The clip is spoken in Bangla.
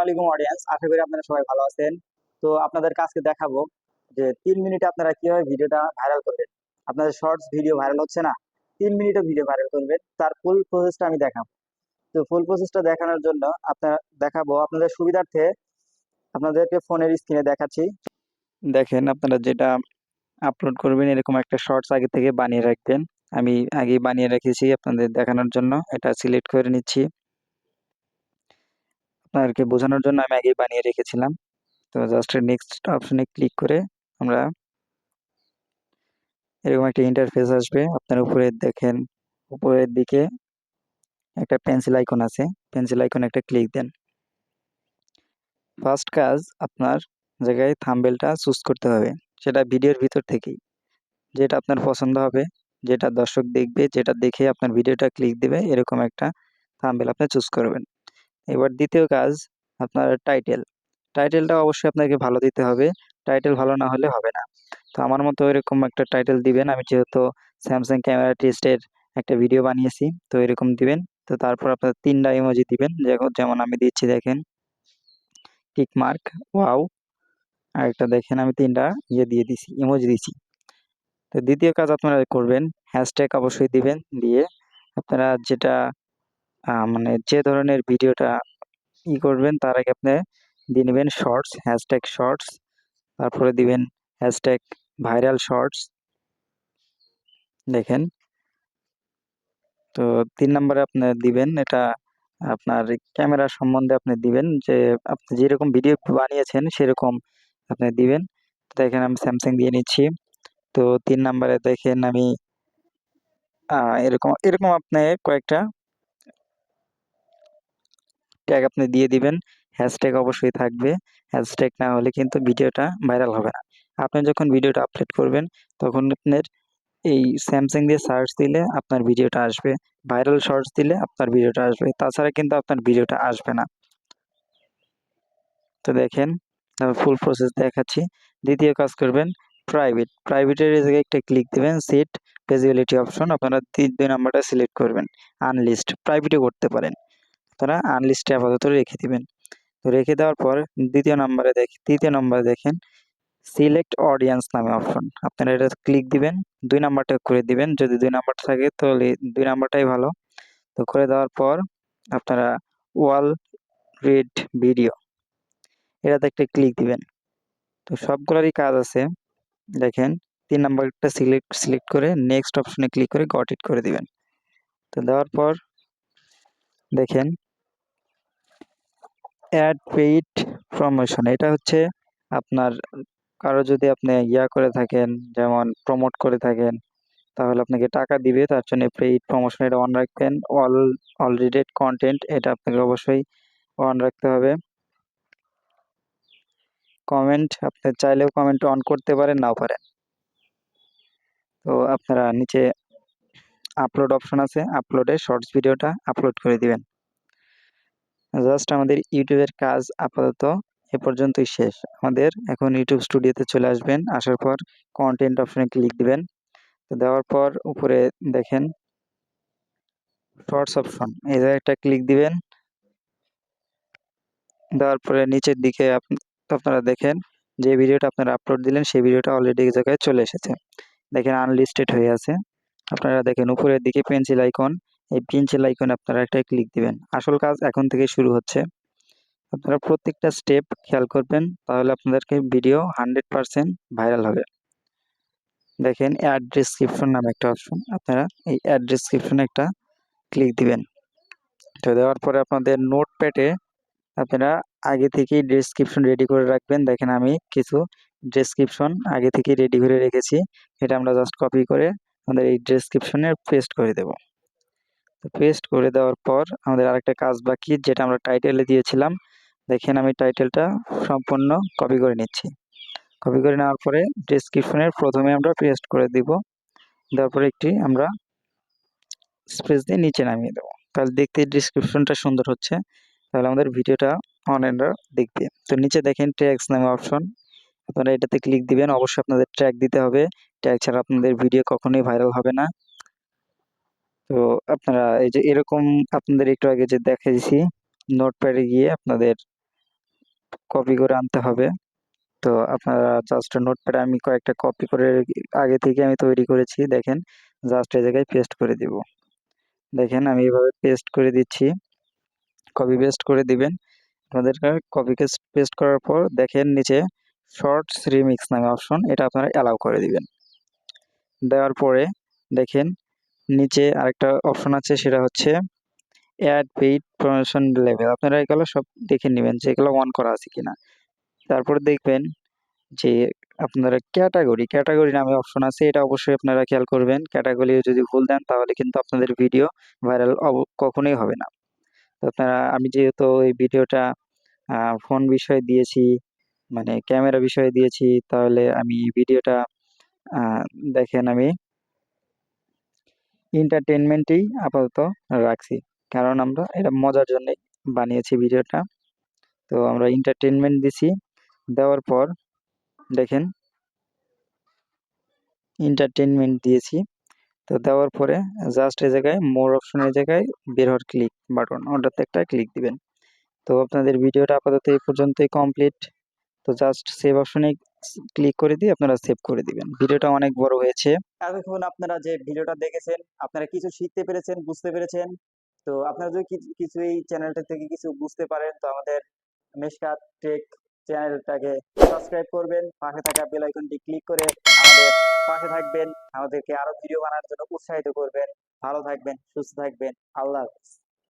আলাইকুম অডিয়েন্স, আশা করি আপনারা সবাই ভালো আছেন। তো আপনাদের কাছে দেখাবো যে 3 মিনিটে আপনারা কিভাবে ভিডিওটা ভাইরাল করবেন। আপনাদের শর্টস ভিডিও ভাইরাল হচ্ছে না, 3 মিনিটে ভিডিও ভাইরাল করবেন, তার ফুল প্রসেসটা আমি দেখাবো। তো ফুল প্রসেসটা দেখানোর জন্য আপনাদের সুবিধার্থে আপনাদেরকে ফোনের স্ক্রিনে দেখাচ্ছি। দেখেন, আপনারা যেটা আপলোড করবেন এরকম একটা শর্টস আগে থেকে বানিয়ে রাখবেন। আমি আগেই বানিয়ে রেখেছি আপনাদের দেখানোর জন্য, এটা সিলেক্ট করে নিচ্ছি। আপনাদেরকে বোঝানোর জন্য আমি আগেই বানিয়ে রেখেছিলাম। তো জাস্ট নেক্সট অপশনে ক্লিক করে আমরা এরকম একটা ইন্টারফেস আসবে। আপনার উপরে দেখেন, উপরের দিকে একটা পেন্সিল আইকন আছে, পেন্সিল আইকনে একটা ক্লিক দেন। ফার্স্ট কাজ, আপনার জায়গায় থাম্বনেলটা চুজ করতে হবে, সেটা ভিডিওর ভিতর থেকেই যেটা আপনার পছন্দ হবে, যেটা দর্শক দেখবে, যেটা দেখে আপনার ভিডিওটা ক্লিক দিবে, এরকম একটা থাম্বনেল আপনি চুজ করবেন। এবার দ্বিতীয় কাজ, আপনার টাইটেলটা অবশ্যই আপনাকে ভালো দিতে হবে, টাইটেল ভালো না হলে হবে না। তো আমার মতো এরকম একটা টাইটেল দিবেন, আমি যেহেতু স্যামসাং ক্যামেরা টেস্টের একটা ভিডিও বানিয়েছি, তো এরকম দিবেন। তো তারপর আপনার 3টা ইমোজি দিবেন, যেমন আমি দিচ্ছি, দেখেন, টিক মার্ক, ওয়াও, আর একটা দেখেন আমি 3টা দিয়ে দিছি, ইমোজি দিছি। তো দ্বিতীয় কাজ আপনারা করবেন, হ্যাশট্যাগ অবশ্যই দিবেন, দিয়ে আপনারা যেটা মানে যে ধরনের ভিডিওটা করবেন তার আগে আপনি দিয়ে নেবেন শর্টস, হ্যাশট্যাগ শর্টস, তারপরে দিবেন হ্যাশট্যাগ ভাইরাল শর্টস। দেখেন, তো 3 নম্বরে আপনি দিবেন এটা আপনার ক্যামেরা সম্বন্ধে আপনি দিবেন, যে আপনি যেরকম ভিডিও বানিয়েছেন সেরকম আপনি দিবেন। দেখেন আমি স্যামসাং দিয়ে নিচ্ছি। তো 3 নম্বরে দেখেন আমি এরকম এরকম আপনি কয়েকটা ট্যাগ আপনি দিয়ে দিবেন। হ্যাশট্যাগ অবশ্যই থাকবে, হ্যাশট্যাগ না হলে কিন্তু ভিডিওটা ভাইরাল হবে না। আপনি যখন ভিডিওটা আপলোড করবেন তখন আপনার এই স্যামসাং দিয়ে সার্চ দিলে আপনার ভিডিওটা আসবে, ভাইরাল শর্টস দিলে আপনার ভিডিওটা আসবে, তাছাড়া কিন্তু আপনার ভিডিওটা আসবে না। তো দেখেন, ফুল প্রসেস দেখাচ্ছি। দ্বিতীয় কাজ করবেন, প্রাইভেটের জায়গায় একটা ক্লিক দিবেন, সেট ভিজিবিলিটি অপশন, আপনারা 2 নাম্বারটা সিলেক্ট করবেন। আনলিস্ট প্রাইভেটও করতে পারেন, আপনারা আনলিস্টে আপাতত রেখে দিবেন। তো রেখে দেওয়ার পর তৃতীয় নম্বরে দেখেন সিলেক্ট অডিয়েন্স নামে অপশন, আপনারা এটা ক্লিক দিবেন, 2 নাম্বারটা করে দিবেন, যদি 2 নাম্বার থাকে তাহলে 2 নাম্বারটাই ভালো। তো করে দেওয়ার পর আপনারা ওয়াল রিড ভিডিও, এটাতে একটা ক্লিক দিবেন। তো সবগুলোরই কাজ আছে, দেখেন 3 নাম্বারটা সিলেক্ট করে নেক্সট অপশনে ক্লিক করে গট ইট করে দিবেন। তো দেওয়ার পর দেখেন অ্যাড পেইড প্রমোশন, এটা হচ্ছে আপনার কারো যদি আপনি করে থাকেন, যেমন প্রমোট করে থাকেন, তাহলে আপনাকে টাকা দিবে, তার জন্য পেইড প্রমোশন এটা অন রাখবেন। অলরেডি কন্টেন্ট, এটা আপনাকে অবশ্যই অন রাখতে হবে। কমেন্ট, আপনি চাইলেও কমেন্ট অন করতে পারেন, নাও পারেন। তো আপনারা নিচে আপলোড অপশন আছে, আপলোডে শর্টস ভিডিওটা আপলোড করে দিবেন। জাস্ট আমাদের ইউটিউবের কাজ আপাতত এ পর্যন্তই শেষ। আমাদের এখন ইউটিউব স্টুডিওতে চলে আসবেন, আসার পর কন্টেন্ট অপশনে ক্লিক দিবেন। তো দেওয়ার পর উপরে দেখেন শর্টস অপশন, এই জায়গায় একটা ক্লিক দিবেন। দেওয়ার পরে নিচের দিকে আপনারা দেখেন যে ভিডিওটা আপনারা আপলোড দিলেন সেই ভিডিওটা অলরেডি এই জায়গায় চলে এসেছে, দেখেন আনলিস্টেড হয়ে আছে। আপনারা দেখেন উপরের দিকে পেন্সিল আইকন, এই পেন্সিল আইকনে আপনারা একটা ক্লিক দিবেন। আসল কাজ এখন থেকে শুরু হচ্ছে, আপনারা প্রত্যেকটা স্টেপ খেয়াল করবেন, তাহলে আপনাদেরকে ভিডিও 100% ভাইরাল হবে। দেখেন অ্যাড ডেসক্রিপশন নামে একটা অপশন, আপনারা এই অ্যাড ডেসক্রিপশনে একটা ক্লিক দিবেন। তো দেওয়ার পরে আপনাদের নোটপ্যাডে আপনারা আগে থেকেই ডেসক্রিপশন রেডি করে রাখবেন। দেখেন আমি কিছু ডেসক্রিপশন আগে থেকেই রেডি করে রেখেছি, এটা আমরা জাস্ট কপি করে আমাদের এই ডেসক্রিপশনে পেস্ট করে দেব। তো পেস্ট করে দেওয়ার পর আমাদের আরেকটা কাজ বাকি, যেটা আমরা টাইটেলে দিয়েছিলাম। দেখেন আমি টাইটেলটা সম্পূর্ণ কপি করে নিচ্ছি। কপি করে নেওয়ার পরে ডেসক্রিপশনের প্রথমে আমরা পেস্ট করে দিব, দেওয়ার পরে একটি আমরা স্পেস দিয়ে নিচে নামিয়ে দেবো, তাহলে দেখতে ডেসক্রিপশনটা সুন্দর হচ্ছে, তাহলে আমাদের ভিডিওটা অনলাইনরা দেখবে। তো নিচে দেখেন ট্যাগস নামে অপশন, আপনারা এটাতে ক্লিক দিবেন। অবশ্যই আপনাদের ট্যাগ দিতে হবে, ট্যাগ ছাড়া আপনাদের ভিডিও কখনোই ভাইরাল হবে না। তো আপনারা এই যে এরকম আপনাদের একটু আগে যে দেখিয়েছি, নোটপ্যাডে গিয়ে আপনাদের কপি করে আনতে হবে। তো আপনারা জাস্ট নোটপ্যাডে আমি কয়েকটা কপি করে আগে থেকে আমি তৈরি করেছি, দেখেন জাস্ট এই জায়গায় পেস্ট করে দিব। দেখেন আমি এভাবে পেস্ট করে দিচ্ছি, কপি পেস্ট করে দিবেন। আপনাদের কপি পেস্ট করার পর দেখেন নিচে শর্টস রিমিক্স নামে অপশন, এটা আপনারা অ্যালাউ করে দিবেন। দেওয়ার পরে দেখেন নিচে আরেকটা অপশন আছে, সেটা হচ্ছে অ্যাড পেইড প্রমোশন লেভেল। আপনারা এগুলো সব দেখে নেবেন যে এগুলো অন করা আছে কিনা। তারপর দেখবেন যে আপনারা ক্যাটাগরি নামে অপশন আছে, এটা অবশ্যই আপনারা খেয়াল করবেন। ক্যাটাগরি যদি ভুল দেন তাহলে কিন্তু আপনাদের ভিডিও ভাইরাল কখনোই হবে না। তো আপনারা, আমি যেহেতু এই ভিডিওটা ফোন বিষয়ে দিয়েছি, মানে ক্যামেরা বিষয়ে দিয়েছি, তাহলে আমি ভিডিওটা আহ, দেখেন আমি এন্টারটেনমেন্টেই আপাতত রাখছি, কারণ আমরা এটা মজার জন্য বানিয়েছি ভিডিওটা। তো আমরা এন্টারটেনমেন্ট দিছি, দেওয়ার পর দেখেন এন্টারটেনমেন্ট দিয়েছি। তো দেওয়ার পরে জাস্ট এই জায়গায় মোর অপশনের জায়গায় বের হওয়ার ক্লিক বাটন, ওটাতে একটা ক্লিক দিবেন। তো আপনাদের ভিডিওটা আপাতত এই পর্যন্তই কমপ্লিট। তো জাস্ট সেভ অপশনে ক্লিক করে দিয়ে আপনারা সেভ করে দিবেন। ভিডিওটা অনেক বড় হয়েছে। এতক্ষণ আপনারা যে ভিডিওটা দেখেছেন, আপনারা কিছু শিখতে পেরেছেন, বুঝতে পেরেছেন। তো আপনারা যদি কিছু এই চ্যানেলটা থেকে কিছু বুঝতে পারেন, তো আমাদের মেশকাত টেক চ্যানেলটাকে সাবস্ক্রাইব করবেন, পাশে থাকা বেল আইকনটি ক্লিক করে আমাদের পাশে থাকবেন, আমাদেরকে আরো ভিডিও বানানোর জন্য উৎসাহিত করবেন। ভালো থাকবেন, সুস্থ থাকবেন, আল্লাহ হাফেজ।